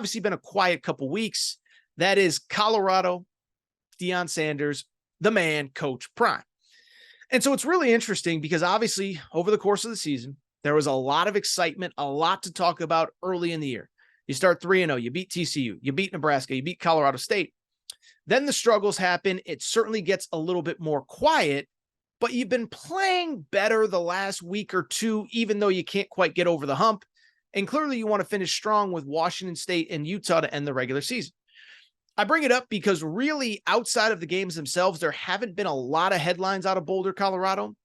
obviously been a quiet couple weeks. That is Colorado, Deion Sanders, the man, Coach Prime. And so it's really interesting because obviously over the course of the season, there was a lot of excitement, a lot to talk about early in the year. You start 3-0, you beat TCU, you beat Nebraska, you beat Colorado State. Then the struggles happen. It certainly gets a little bit more quiet, but you've been playing better the last week or two, even though you can't quite get over the hump. And clearly you want to finish strong with Washington State and Utah to end the regular season. I bring it up because really outside of the games themselves, there haven't been a lot of headlines out of Boulder, Colorado,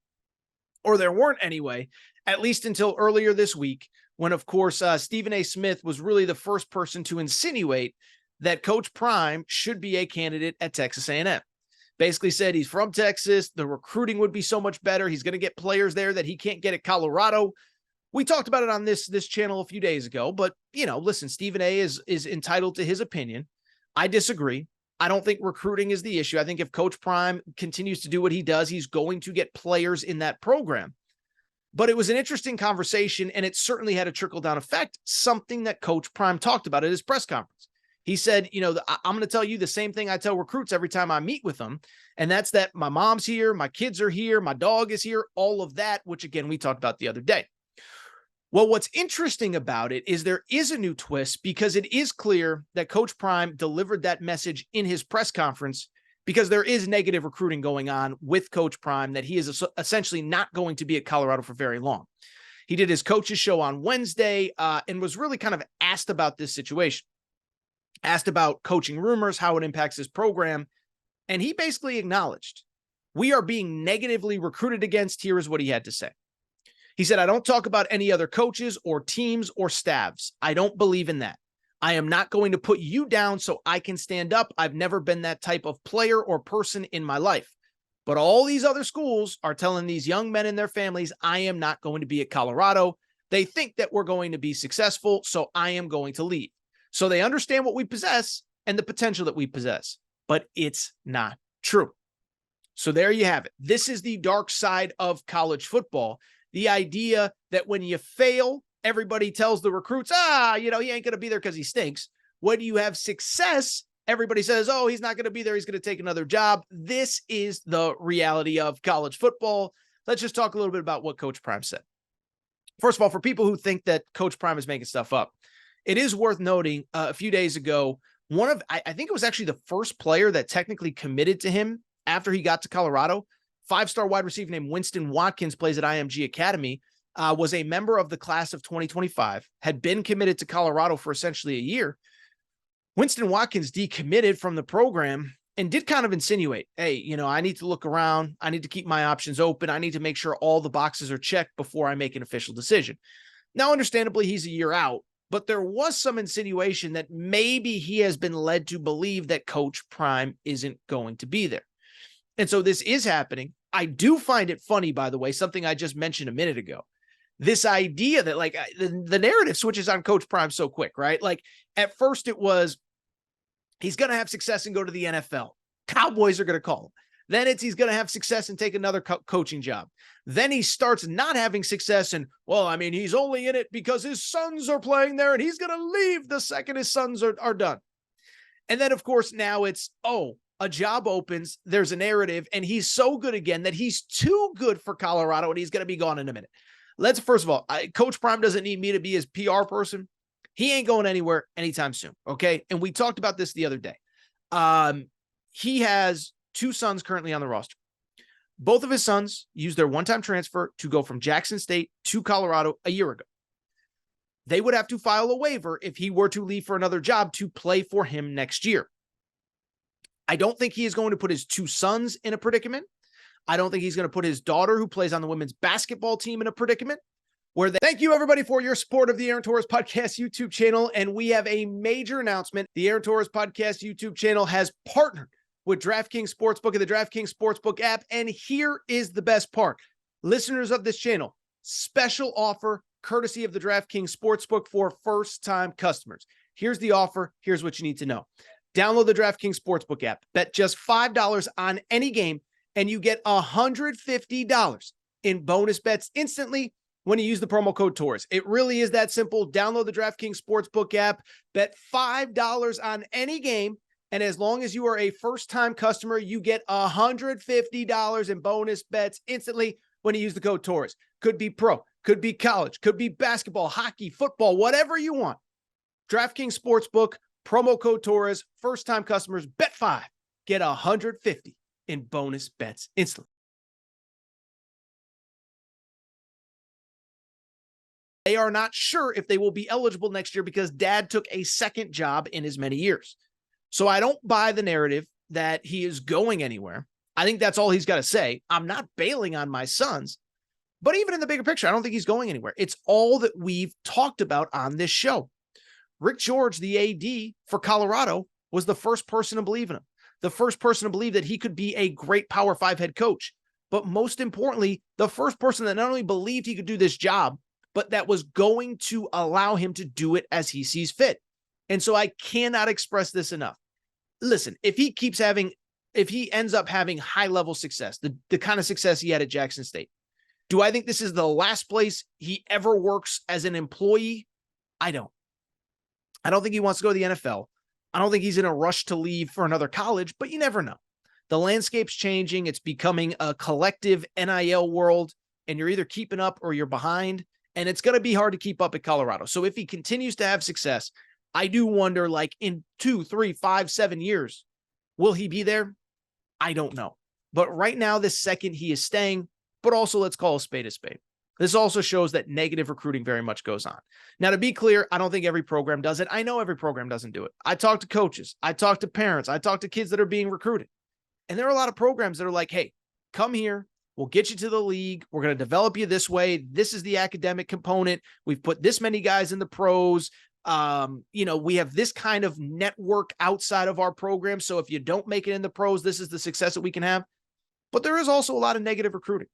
or there weren't anyway, at least until earlier this week, when, of course, Stephen A. Smith was really the first person to insinuate that Coach Prime should be a candidate at Texas A&M. Basically said he's from Texas, the recruiting would be so much better, he's going to get players there that he can't get at Colorado. We talked about it on this channel a few days ago, but, listen, Stephen A. is entitled to his opinion. I disagree. I don't think recruiting is the issue. I think if Coach Prime continues to do what he does, he's going to get players in that program. But it was an interesting conversation, and it certainly had a trickle-down effect, something that Coach Prime talked about at his press conference. He said, I'm going to tell you the same thing I tell recruits every time I meet with them, and that's that my mom's here, my kids are here, my dog is here, all of that, which, again, we talked about the other day. Well, what's interesting about it is there is a new twist because it is clear that Coach Prime delivered that message in his press conference because there is negative recruiting going on with Coach Prime, that he is essentially not going to be at Colorado for very long. He did his coach's show on Wednesday and was really kind of asked about this situation, asked about coaching rumors, how it impacts his program. And he basically acknowledged, we are being negatively recruited against. Here is what he had to say. He said, I don't talk about any other coaches or teams or staffs. I don't believe in that. I am not going to put you down so I can stand up. I've never been that type of player or person in my life. But all these other schools are telling these young men and their families, I am not going to be at Colorado. They think that we're going to be successful, so I am going to leave. So they understand what we possess and the potential that we possess, but it's not true. So there you have it. This is the dark side of college football. The idea that when you fail, everybody tells the recruits, he ain't going to be there because he stinks. When you have success, everybody says, oh, he's not going to be there, he's going to take another job. This is the reality of college football. Let's just talk a little bit about what Coach Prime said. First of all, for people who think that Coach Prime is making stuff up, it is worth noting a few days ago, I think it was actually the first player that technically committed to him after he got to Colorado. 5-star wide receiver named Winston Watkins, plays at IMG Academy, was a member of the class of 2025, had been committed to Colorado for essentially a year. Winston Watkins decommitted from the program and did kind of insinuate, hey, I need to look around. I need to keep my options open. I need to make sure all the boxes are checked before I make an official decision. Now, understandably, he's a year out, but there was some insinuation that maybe he has been led to believe that Coach Prime isn't going to be there. And so this is happening. I do find it funny, by the way, something I just mentioned a minute ago. This idea that the narrative switches on Coach Prime so quick, right? Like at first it was, he's going to have success and go to the NFL. Cowboys are going to call him. Then he's going to have success and take another coaching job. Then he starts not having success and, he's only in it because his sons are playing there and he's going to leave the second his sons are done. And then, of course, now it's, a job opens, there's a narrative, and he's so good again that he's too good for Colorado and he's going to be gone in a minute. First of all, Coach Prime doesn't need me to be his PR person. He ain't going anywhere anytime soon, okay? And we talked about this the other day. He has 2 sons currently on the roster. Both of his sons used their one-time transfer to go from Jackson State to Colorado a year ago. They would have to file a waiver if he were to leave for another job to play for him next year. I don't think he is going to put his 2 sons in a predicament. I don't think he's going to put his daughter, who plays on the women's basketball team, in a predicament. Thank you, everybody, for your support of the Aaron Torres Podcast YouTube channel. And we have a major announcement. The Aaron Torres Podcast YouTube channel has partnered with DraftKings Sportsbook and the DraftKings Sportsbook app. And here is the best part. Listeners of this channel, special offer courtesy of the DraftKings Sportsbook for first-time customers. Here's the offer. Here's what you need to know. Download the DraftKings Sportsbook app. Bet just $5 on any game, and you get $150 in bonus bets instantly when you use the promo code TOURS. It really is that simple. Download the DraftKings Sportsbook app, bet $5 on any game, and as long as you are a first-time customer, you get $150 in bonus bets instantly when you use the code TOURS. Could be pro, could be college, could be basketball, hockey, football, whatever you want. DraftKings Sportsbook, promo code TOURS, first-time customers, bet $5, get $150 in bonus bets instantly. They are not sure if they will be eligible next year because dad took a second job in as many years. So I don't buy the narrative that he is going anywhere. I think that's all he's got to say. I'm not bailing on my sons, but even in the bigger picture, I don't think he's going anywhere. It's all that we've talked about on this show. Rick George, the AD for Colorado, was the first person to believe in him, the first person to believe that he could be a great Power 5 head coach. But most importantly, the first person that not only believed he could do this job, but that was going to allow him to do it as he sees fit. And so I cannot express this enough. Listen, if he ends up having high-level success, the kind of success he had at Jackson State, do I think this is the last place he ever works as an employee? I don't. I don't think he wants to go to the NFL. I don't think he's in a rush to leave for another college, but you never know. The landscape's changing. It's becoming a collective NIL world, and you're either keeping up or you're behind, and it's going to be hard to keep up at Colorado. So if he continues to have success, I do wonder, like in 2, 3, 5, 7 years, will he be there? I don't know. But right now, this second, he is staying, but also let's call a spade a spade. This also shows that negative recruiting very much goes on. Now, to be clear, I don't think every program does it. I know every program doesn't do it. I talk to coaches. I talk to parents. I talk to kids that are being recruited. And there are a lot of programs that are like, hey, come here. We'll get you to the league. We're going to develop you this way. This is the academic component. We've put this many guys in the pros. We have this kind of network outside of our program. So if you don't make it in the pros, this is the success that we can have. But there is also a lot of negative recruiting.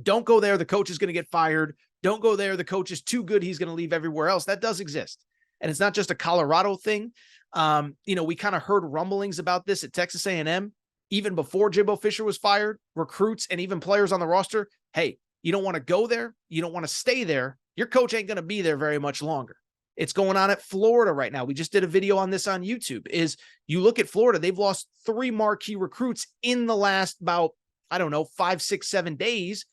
Don't go there. The coach is going to get fired. Don't go there. The coach is too good. He's going to leave everywhere else. That does exist. And it's not just a Colorado thing. We kind of heard rumblings about this at Texas A&M, even before Jimbo Fisher was fired, recruits and even players on the roster. Hey, you don't want to go there. You don't want to stay there. Your coach ain't going to be there very much longer. It's going on at Florida right now. We just did a video on this on YouTube. Is you look at Florida, they've lost 3 marquee recruits in the last about, 5, 6, 7 days,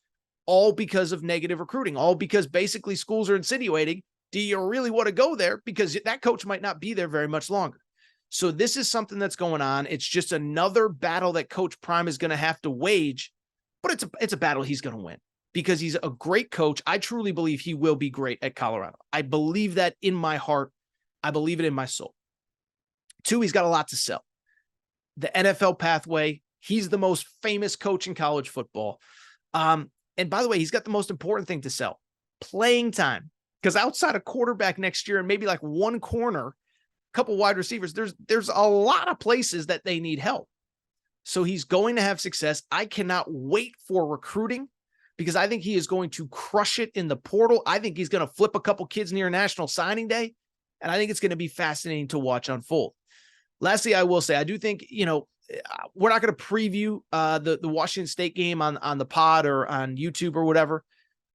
all because of negative recruiting, all because basically schools are insinuating, do you really want to go there? Because that coach might not be there very much longer. So this is something that's going on. It's just another battle that Coach Prime is going to have to wage, but it's a battle he's going to win because he's a great coach. I truly believe he will be great at Colorado. I believe that in my heart. I believe it in my soul. 2, he's got a lot to sell. The NFL pathway. He's the most famous coach in college football. And by the way, he's got the most important thing to sell, playing time. Because outside of quarterback next year and maybe like one corner, a couple wide receivers, there's a lot of places that they need help. So he's going to have success. I cannot wait for recruiting because I think he is going to crush it in the portal. I think he's going to flip a couple kids near National Signing Day. And I think it's going to be fascinating to watch unfold. Lastly, I will say, I do think, we're not going to preview the Washington State game on the pod or on YouTube or whatever.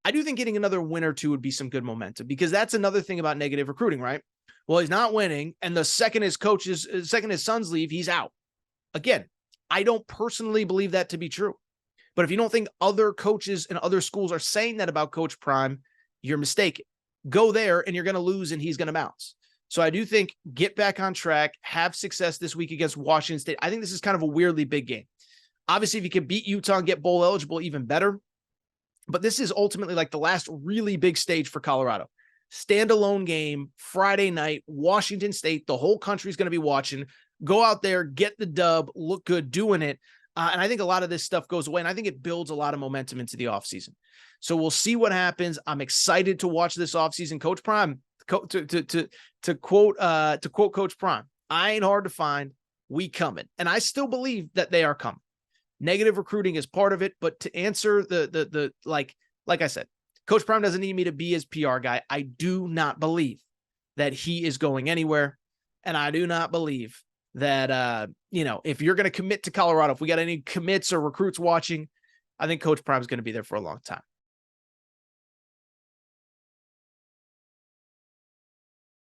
I do think getting another win or two would be some good momentum because that's another thing about negative recruiting, right? Well, he's not winning. And the second his sons leave, he's out. Again, I don't personally believe that to be true. But if you don't think other coaches and other schools are saying that about Coach Prime, you're mistaken. Go there and you're going to lose and he's going to bounce. So I do think get back on track, have success this week against Washington State. I think this is kind of a weirdly big game. Obviously, if you can beat Utah and get bowl eligible, even better. But this is ultimately like the last really big stage for Colorado. Standalone game, Friday night, Washington State. The whole country's going to be watching. Go out there, get the dub, look good doing it. And I think a lot of this stuff goes away, and I think it builds a lot of momentum into the offseason. So we'll see what happens. I'm excited to watch this offseason. Coach Prime, to quote Coach Prime, I ain't hard to find. We coming. And I still believe that they are coming. Negative recruiting is part of it, but to answer like I said, Coach Prime doesn't need me to be his PR guy. I do not believe that he is going anywhere. And I do not believe that, if you're going to commit to Colorado, if we got any commits or recruits watching, I think Coach Prime is going to be there for a long time.